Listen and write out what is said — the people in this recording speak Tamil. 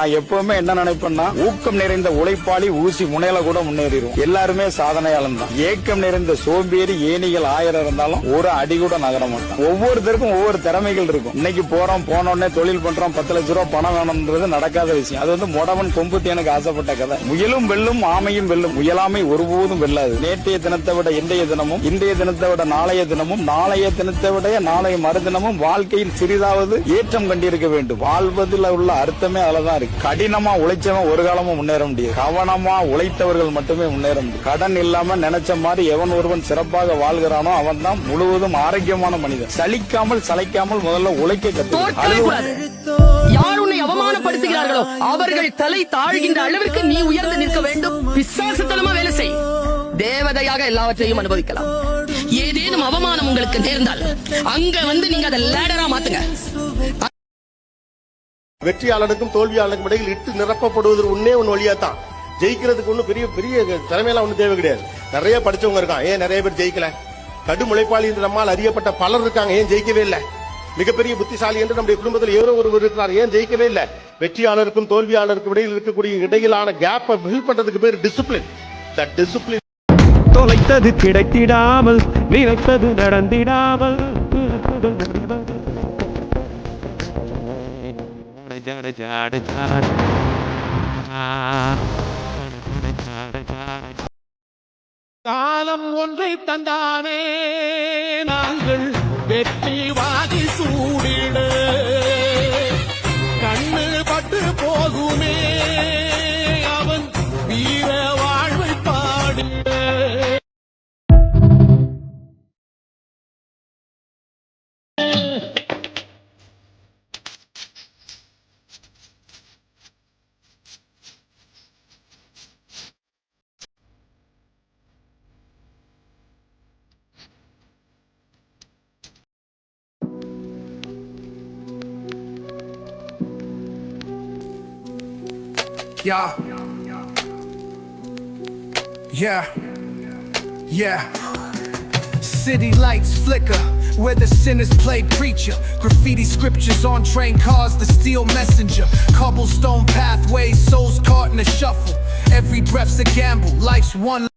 நான் எப்பவுமே என்ன நினைப்பேன்னா, ஊக்கம் நிறைந்த உழைப்பாளி ஊசி முனையில கூட முன்னேறிடும். எல்லாருமே சாதனையாளன் தான். ஏக்கம் நிறைந்த சோம்பேறி ஏணிகள் 1000 இருந்தாலும் ஒரு அடி கூட நகர மாட்டான். ஒவ்வொருத்தருக்கும் ஒவ்வொரு திறமைகள் இருக்கும். இன்னைக்கு போனோடனே தொழில் பண்றோம், 10 லட்சம் ரூபாய் பணம் வேணும்ன்றது நடக்காத விஷயம். அது மொடவன் கொம்புத்தி எனக்கு ஆசைப்பட்ட கதை. முயலும் வெல்லும், ஆமையும் வெல்லும், முயலாமை ஒருபோதும் வெல்லாது. நேற்றைய தினத்தை விட இன்றைய தினமும், இன்றைய தினத்தை விட நாளைய தினமும், நாளைய தினத்தை விட நாளைய மறுதினமும் வாழ்க்கையில் சிறிதாவது ஏற்றம் கண்டிருக்க வேண்டும். வாழ்வதில் உள்ள அர்த்தமே அதுலதான் இருக்கு. கடினமா உழைச்சவன் ஒரு காலமும் முன்னேற முடியாது. கவனமா உழைத்தவர்கள் மட்டுமே முன்னேற முடியும். கடன் இல்லாம நினைச்ச மாதிரி எவன் ஒருவன் சிறப்பாக வாழ்கிறானோ அவன் தான் முழுவதும் ஆரோக்கியமான மனிதன். சலிக்காமல் சளைக்காமல் முதல்ல உழைக்க கற்றுக்கொள். யார் உன்னை அவமானப்படுத்துகிறார்களோ அவர்கள் தலை தாழ்கின்ற அளவிற்கு நீ உயர்ந்து நிற்க வேண்டும். பிசாசுத்தனமா வேலை செய். தேவதையாக எல்லாவற்றையும் அனுபவிக்கலாம். ஏதேனும் அவமானம் உங்களுக்கு நேர்ந்தால் அங்க நீங்க அதை லேடரா மாத்துங்க. வெற்றியாளனுக்கும் தோல்வியாளனுக்கும் இடையில் இட்டு நிரப்பப்படுவது ஒன்னே ஒன்னு வழியா தான். ஜெயிக்கிறதுக்கு ஒன்னும் பெரிய பெரிய திறமையெல்லாம் ஒன்னும் தேவை கிடையாது. நிறைய படிச்சவங்க இருக்கான், ஏன் நிறைய பேர் ஜெயிக்கல? கடும் உழைப்பாளி என்று நம்மால் அறியப்பட்ட பலர் இருக்காங்க, ஏன் ஜெயிக்கவே இல்லை? மிகப்பெரிய புத்திசாலி என்று நம்முடைய குடும்பத்தில் ஏதோ ஒருவர் இருக்கிறார், ஏன் ஜெயிக்கவே இல்லை? வெற்றியாளருக்கும் தோல்வியாளருக்கும் இடையில் இருக்கக்கூடிய இடையிலான கேப்பை ஃபில் பண்றதுக்கு பேர் டிசிப்ளின். That discipline. தொலைத்தது கிடைத்திடாமல், நினைத்தது நடந்திடாமல், காலம் ஒன்றை தந்தானே நாங்கள் வெற்றி வாகி சூடிட, கண்ணு பட்டு போகுமே அவன் வீர வாழ்வை பாடிட. Yeah. City lights flicker where the sinners play preacher. Graffiti scriptures on train cars, the steel messenger. Cobblestone pathways, souls caught in a shuffle. Every breath's a gamble, life's one.